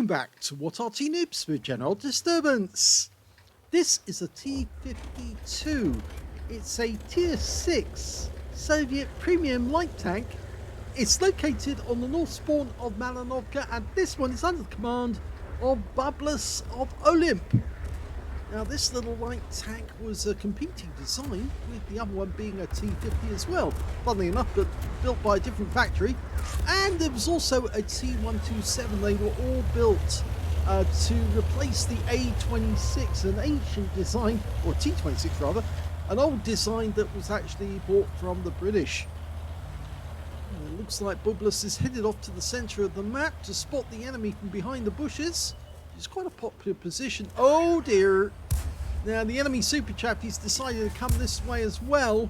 Welcome back to What Are Noobs with General Disturbance. This is a T-50-2. It's a Tier 6 Soviet premium light tank. It's located on the north spawn of Malinovka, and this one is under the command of bublus of OLIMP. Now this little light tank was a competing design, with the other one being a T-50 as well, funnily enough, but built by a different factory. And there was also a T-127. They were all built to replace the A-26, an ancient design, or T-26 rather, an old design that was actually bought from the British. And it looks like bublus is headed off to the centre of the map to spot the enemy from behind the bushes. It's quite a popular position. Oh dear! Now the enemy super chap, he's decided to come this way as well,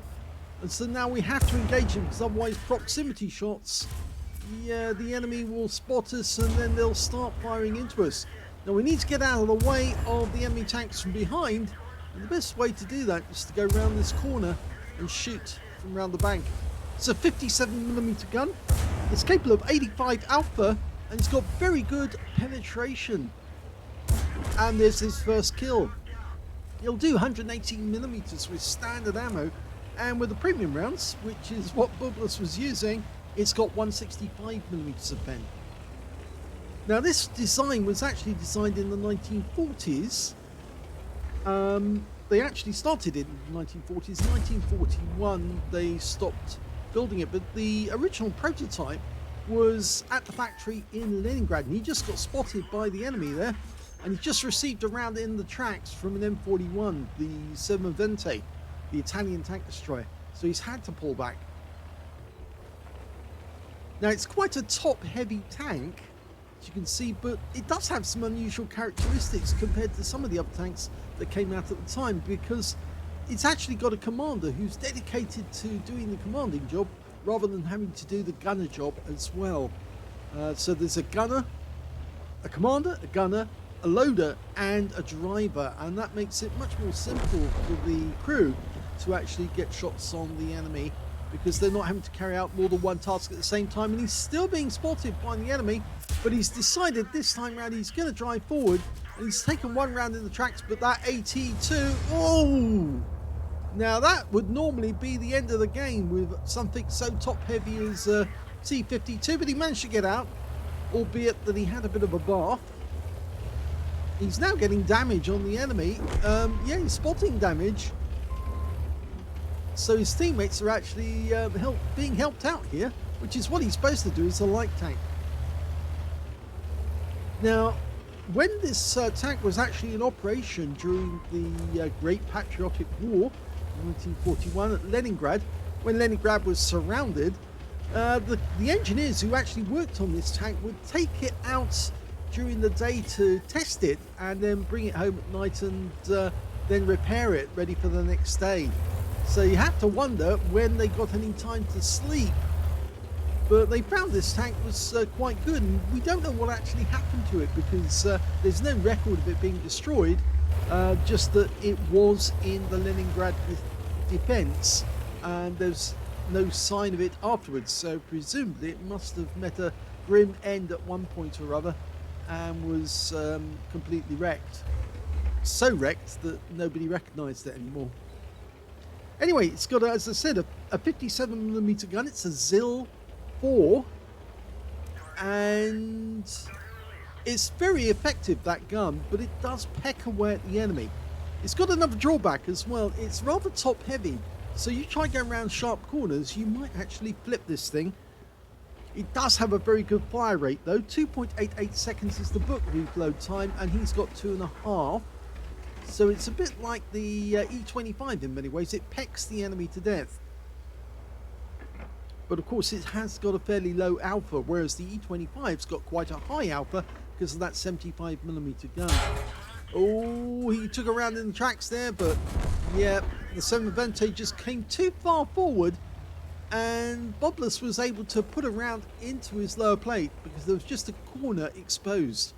and so now we have to engage him, because otherwise proximity shots, yeah, the enemy will spot us and then they'll start firing into us. Now we need to get out of the way of the enemy tanks from behind, and the best way to do that is to go around this corner and shoot from around the bank. It's a 57mm gun. It's capable of 85 alpha, and it's got very good penetration. And there's his first kill. He'll do 118mm with standard ammo, and with the premium rounds, which is what bublus was using, it's got 165mm of pen. Now this design was actually designed in the 1940s. They actually started it in the 1940s. In 1941 they stopped building it, but the original prototype was at the factory in Leningrad, and he just got spotted by the enemy there, and he just received a round in the tracks from an M41, the Semovente, the Italian tank destroyer, so he's had to pull back. Now it's quite a top heavy tank, as you can see, but it does have some unusual characteristics compared to some of the other tanks that came out at the time, because it's actually got a commander who's dedicated to doing the commanding job rather than having to do the gunner job as well. So there's a gunner, a commander, a gunner, a loader and a driver, and that makes it much more simple for the crew to actually get shots on the enemy, because they're not having to carry out more than one task at the same time. And he's still being spotted by the enemy, but he's decided this time round he's going to drive forward, and he's taken one round in the tracks. But that AT2, oh, now that would normally be the end of the game with something so top heavy as T-52, but he managed to get out, albeit that he had a bit of a bath. He's now getting damage on the enemy. Yeah, he's spotting damage. So his teammates are actually being helped out here, which is what he's supposed to do as a light tank. Now, when this tank was actually in operation during the Great Patriotic War, 1941 at Leningrad, when Leningrad was surrounded, the engineers who actually worked on this tank would take it out during the day to test it, and then bring it home at night and then repair it ready for the next day. So you have to wonder when they got any time to sleep. But they found this tank was quite good, and we don't know what actually happened to it, because there's no record of it being destroyed, just that it was in the Leningrad defense, and there's no sign of it afterwards. So presumably it must have met a grim end at one point or other, and was completely wrecked. So wrecked that nobody recognised it anymore. Anyway, it's got, as I said, a 57mm gun. It's a ZIL 4, and it's very effective, that gun, but it does peck away at the enemy. It's got another drawback as well. It's rather top heavy, so you try going around sharp corners, you might actually flip this thing. It does have a very good fire rate though. 2.88 seconds is the book reload time, and he's got 2.5. So it's a bit like the E25 in many ways. It pecks the enemy to death. But of course it has got a fairly low alpha, whereas the E25's got quite a high alpha because of that 75mm gun. Oh, he took a round in the tracks there, but yeah, the Semovente just came too far forward, and bublus was able to put a round into his lower plate because there was just a corner exposed.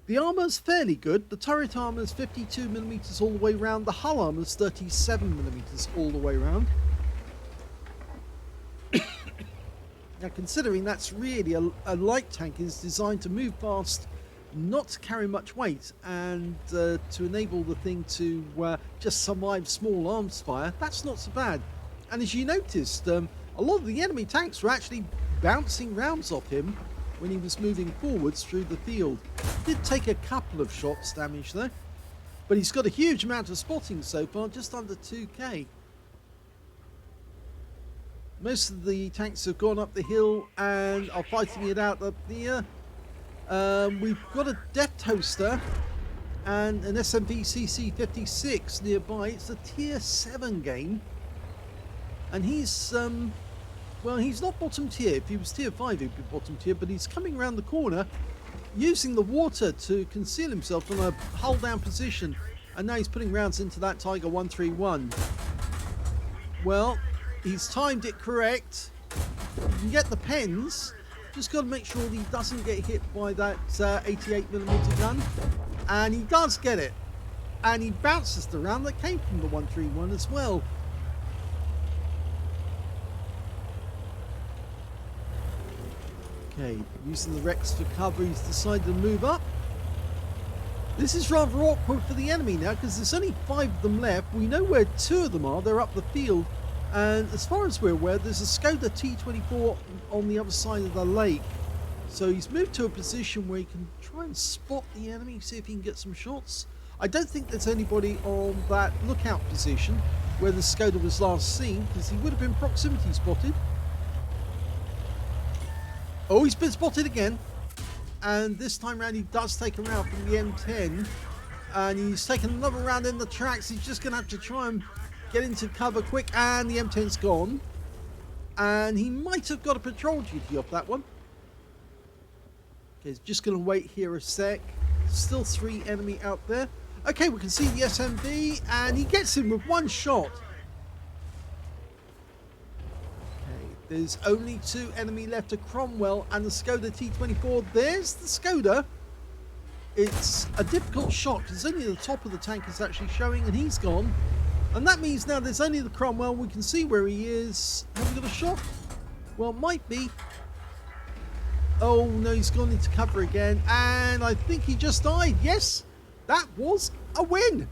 The armour's fairly good. The turret armour's 52mm all the way round. The hull armour's 37mm all the way round. Now, considering that's really a light tank is designed to move fast, not to carry much weight, and to enable the thing to just survive small arms fire, that's not so bad. And as you noticed, a lot of the enemy tanks were actually bouncing rounds off him when he was moving forwards through the field. Did take a couple of shots damage though, but he's got a huge amount of spotting so far, just under 2k. Most of the tanks have gone up the hill and are fighting it out up here. We've got a Death Toaster and an SMV CC-56 nearby. It's a tier 7 game, and he's well, he's not bottom tier. If he was tier 5 he'd be bottom tier, but he's coming around the corner using the water to conceal himself from a hull down position, and now he's putting rounds into that Tiger 131. Well, he's timed it correct. You can get the pens. Just got to make sure that he doesn't get hit by that 88mm gun. And he does get it. And he bounces the round that came from the 131 as well. Okay, using the Rex for cover, he's decided to move up. This is rather awkward for the enemy now, because there's only 5 of them left. We know where 2 of them are. They're up the field. And as far as we're aware, there's a Skoda T-24 on the other side of the lake. So he's moved to a position where he can try and spot the enemy, see if he can get some shots. I don't think there's anybody on that lookout position where the Skoda was last seen, because he would have been proximity spotted. Oh, he's been spotted again. And this time round he does take a round from the M10. And he's taken another round in the tracks. He's just going to have to try and get into cover quick, and the M10's gone. And he might have got a patrol duty off that one. Okay, he's just going to wait here a sec. Still 3 enemy out there. Okay, we can see the SMV, and he gets him with 1 shot. Okay, there's only 2 enemy left, a Cromwell and the Skoda T-24. There's the Skoda. It's a difficult shot because only the top of the tank is actually showing, and he's gone. And that means now there's only the Cromwell. We can see where he is. Have we got a shot? Well, might be. Oh, no, he's gone into cover again. And I think he just died. Yes, that was a win.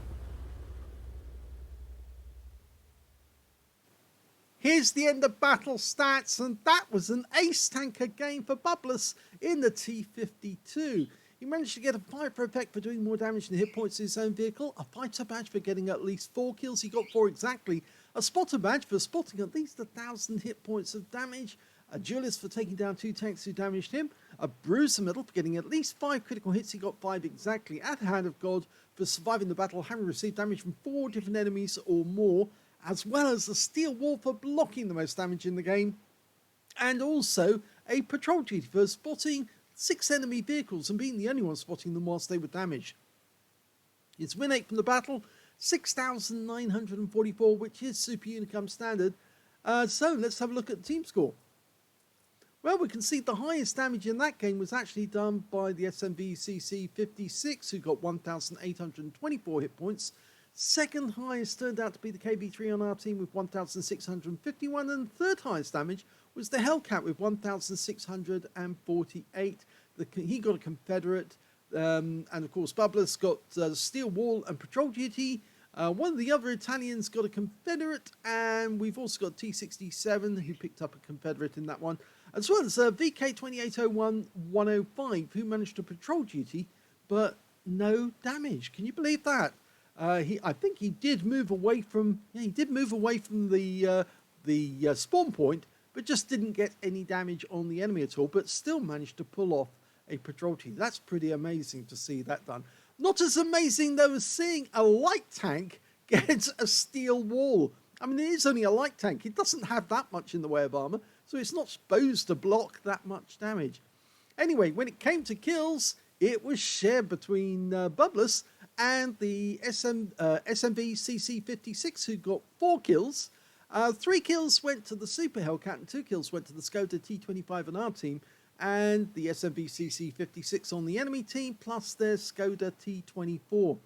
Here's the end of battle stats. And that was an ace tanker game for Bublus in the T-50-2. He managed to get a Viper effect for doing more damage than hit points to his own vehicle, a fighter badge for getting at least 4 kills, he got 4 exactly, a spotter badge for spotting at least 1,000 hit points of damage, a duelist for taking down 2 tanks who damaged him, a bruiser medal for getting at least 5 critical hits, he got 5 exactly, and a hand of God for surviving the battle, having received damage from 4 different enemies or more, as well as the steel wall for blocking the most damage in the game, and also a patrol duty for spotting 6 enemy vehicles and being the only one spotting them whilst they were damaged. His win rate from the battle, 6,944, which is Super Unicum standard. So let's have a look at the team score. Well, we can see the highest damage in that game was actually done by the SMV CC-56, who got 1,824 hit points. Second highest turned out to be the KB3 on our team with 1,651, and third highest damage was the Hellcat with 1,648. He got a Confederate, and of course Bublus got Steel Wall and Patrol Duty. One of the other Italians got a Confederate, and we've also got T-67 who picked up a Confederate in that one, as well as VK2801-105 who managed to Patrol Duty but no damage. Can you believe that? I think he did move away from the spawn point, but just didn't get any damage on the enemy at all, but still managed to pull off a patrol team. That's pretty amazing to see that done. Not as amazing though as seeing a light tank get a steel wall. I mean, it is only a light tank. It doesn't have that much in the way of armor, so it's not supposed to block that much damage. Anyway, when it came to kills, it was shared between Bublus and the SMV CC-56, who got 4 kills. 3 kills went to the Super Hellcat and 2 kills went to the Skoda T-25 on our team, and the SMV CC-56 on the enemy team, plus their Skoda T-24.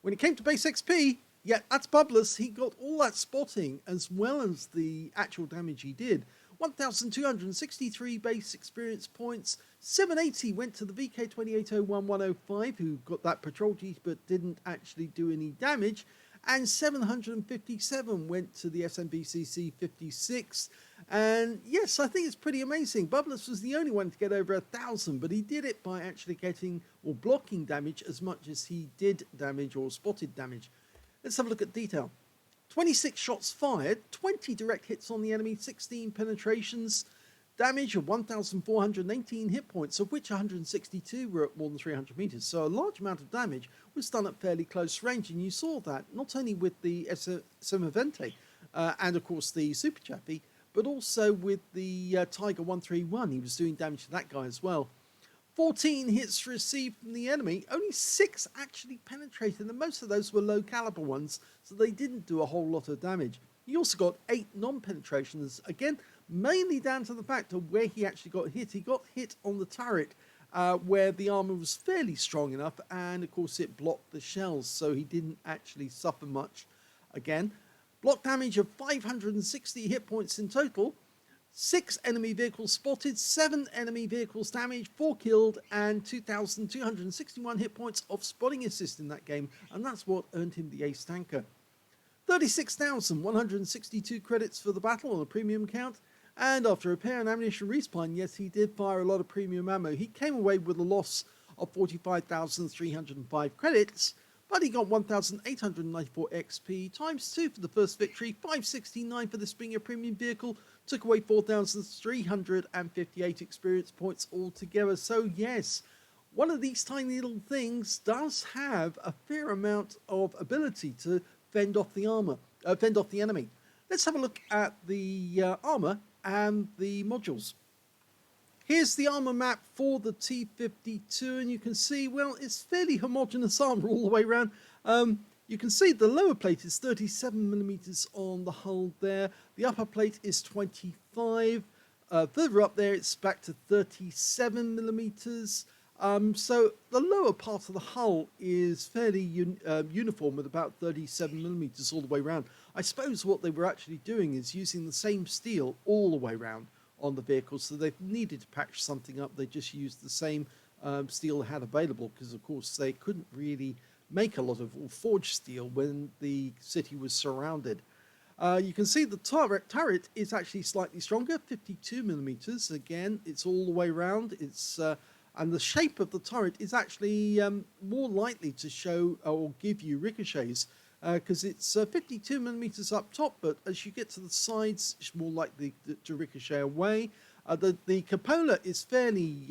When it came to base XP, yeah, that's Bublus. He got all that spotting as well as the actual damage he did. 1,263 base experience points. 780 went to the VK2801105, who got that patrol jeep but didn't actually do any damage. And 757 went to the SMBCC 56. And yes, I think it's pretty amazing. Bublus was the only one to get over 1,000, but he did it by actually getting or blocking damage as much as he did damage or spotted damage. Let's have a look at detail. 26 shots fired, 20 direct hits on the enemy, 16 penetrations, damage of 1,418 hit points, of which 162 were at more than 300 meters. So a large amount of damage was done at fairly close range, and you saw that not only with the Semavente and of course the Super Chappie, but also with the Tiger 131. He was doing damage to that guy as well. 14 hits received from the enemy, only 6 actually penetrated, and most of those were low caliber ones, so they didn't do a whole lot of damage. He also got 8 non-penetrations, again, mainly down to the fact of where he actually got hit. He got hit on the turret, where the armor was fairly strong enough, and of course it blocked the shells, so he didn't actually suffer much. Again, block damage of 560 hit points in total. 6 enemy vehicles spotted, 7 enemy vehicles damaged, 4 killed, and 2,261 hit points of spotting assist in that game, and that's what earned him the ace tanker. 36,162 credits for the battle on a premium count, and after repair and ammunition respawn, yes, he did fire a lot of premium ammo. He came away with a loss of 45,305 credits, but he got 1,894 XP times 2 for the first victory, 569 for this being a premium vehicle, took away 4,358 experience points altogether. So yes, one of these tiny little things does have a fair amount of ability to fend off the enemy. Let's have a look at the armor and the modules. Here's the armor map for the T-50-2, and you can see, well, it's fairly homogeneous armor all the way around. You can see the lower plate is 37mm on the hull there. The upper plate is 25. Further up there, it's back to 37mm. So the lower part of the hull is fairly uniform with about 37mm all the way around. I suppose what they were actually doing is using the same steel all the way around on the vehicle, so they needed to patch something up. They just used the same steel they had available, because of course they couldn't really make a lot of forged steel when the city was surrounded. You can see the turret is actually slightly stronger, 52mm. Again, it's all the way around. It's and the shape of the turret is actually more likely to show or give you ricochets, because it's 52mm up top, but as you get to the sides, it's more likely to ricochet away. The cupola is fairly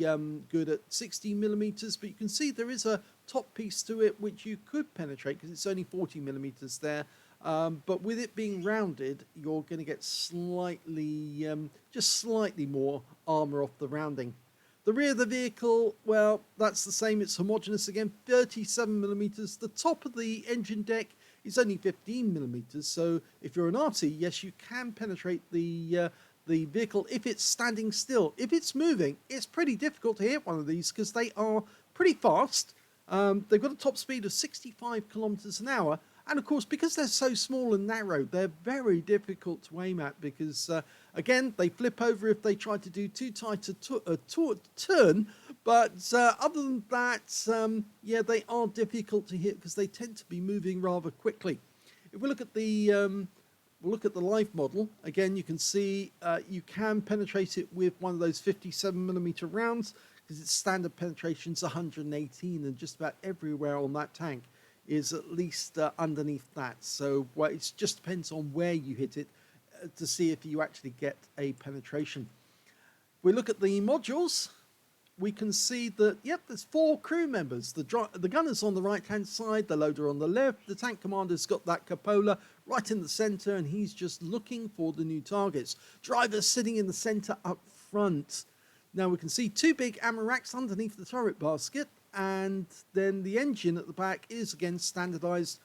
good at 60mm, but you can see there is a top piece to it which you could penetrate because it's only 40mm there. But with it being rounded, you're going to get slightly, just slightly more armor off the rounding. The rear of the vehicle, well, that's the same. It's homogeneous again, 37mm. The top of the engine deck is only 15mm. So if you're an Arty, yes, you can penetrate the vehicle if it's standing still. If it's moving, it's pretty difficult to hit one of these because they are pretty fast. They've got a top speed of 65 kilometers an hour. And of course, because they're so small and narrow, they're very difficult to aim at because, again, they flip over if they try to do too tight a turn. But other than that, yeah, they are difficult to hit because they tend to be moving rather quickly. If we look at the live model, again, you can see you can penetrate it with one of those 57mm rounds because its standard penetration's 118, and just about everywhere on that tank is at least underneath that. So it just depends on where you hit it to see if you actually get a penetration. If we look at the modules, we can see that, yep, there's 4 crew members. The gunner's on the right-hand side, the loader on the left. The tank commander's got that cupola right in the center, and he's just looking for the new targets. Driver's sitting in the center up front. Now we can see 2 big ammo racks underneath the turret basket, and then the engine at the back is again standardized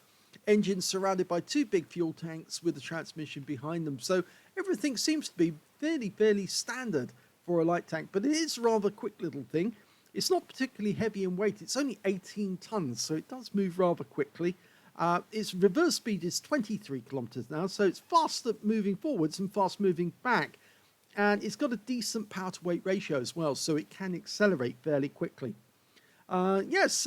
engine surrounded by 2 big fuel tanks with the transmission behind them. So everything seems to be fairly standard for a light tank, but it is a rather quick little thing. It's not particularly heavy in weight. It's only 18 tons, so it does move rather quickly. Its reverse speed is 23 kilometers now, so it's faster moving forwards and fast moving back. and it's got a decent power to weight ratio as well, so it can accelerate fairly quickly. It's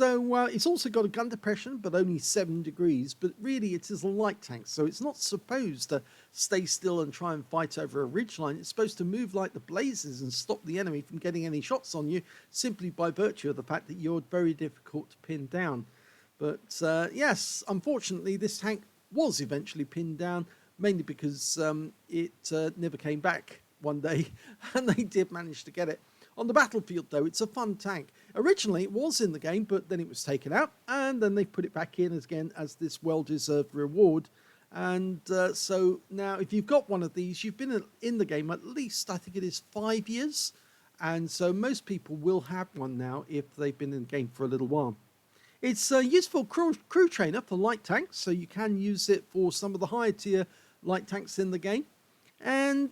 also got a gun depression, but only 7 degrees, but really it is a light tank, so it's not supposed to stay still and try and fight over a ridgeline. It's supposed to move like the blazes and stop the enemy from getting any shots on you, simply by virtue of the fact that you're very difficult to pin down. But yes, unfortunately this tank was eventually pinned down, mainly because it never came back one day, and they did manage to get it. On the battlefield, though, it's a fun tank. Originally, it was in the game, but then it was taken out, and then they put it back in again as this well-deserved reward. And so now, if you've got one of these, you've been in the game at least, I think it is 5 years. And so most people will have one now if they've been in the game for a little while. It's a useful crew trainer for light tanks, so you can use it for some of the higher tier light tanks in the game. And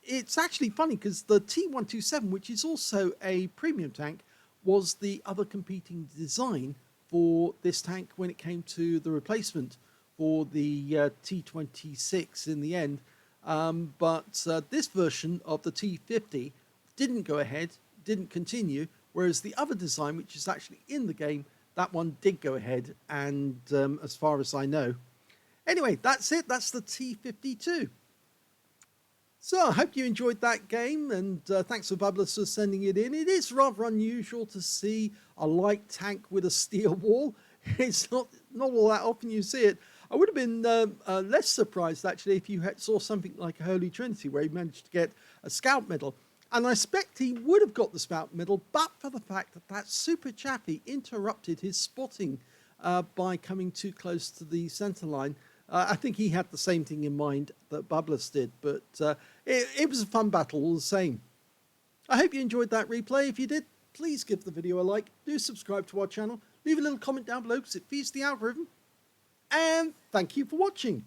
it's actually funny because the T-127, which is also a premium tank, was the other competing design for this tank when it came to the replacement for the T-26 in the end. But this version of the T-50 didn't go ahead, didn't continue, whereas the other design, which is actually in the game, that one did go ahead, and as far as I know. Anyway, that's it. That's the T-52. So I hope you enjoyed that game, and thanks for bublus for sending it in. It is rather unusual to see a light tank with a steel wall. It's not all that often you see it. I would have been less surprised, actually, if you saw something like a Holy Trinity, where he managed to get a scout medal. And I expect he would have got the scout medal, but for the fact that that super chappy interrupted his spotting by coming too close to the centre line. I think he had the same thing in mind that bublus did, but it was a fun battle all the same. I hope you enjoyed that replay. If you did, please give the video a like, do subscribe to our channel, leave a little comment down below because it feeds the algorithm, and thank you for watching.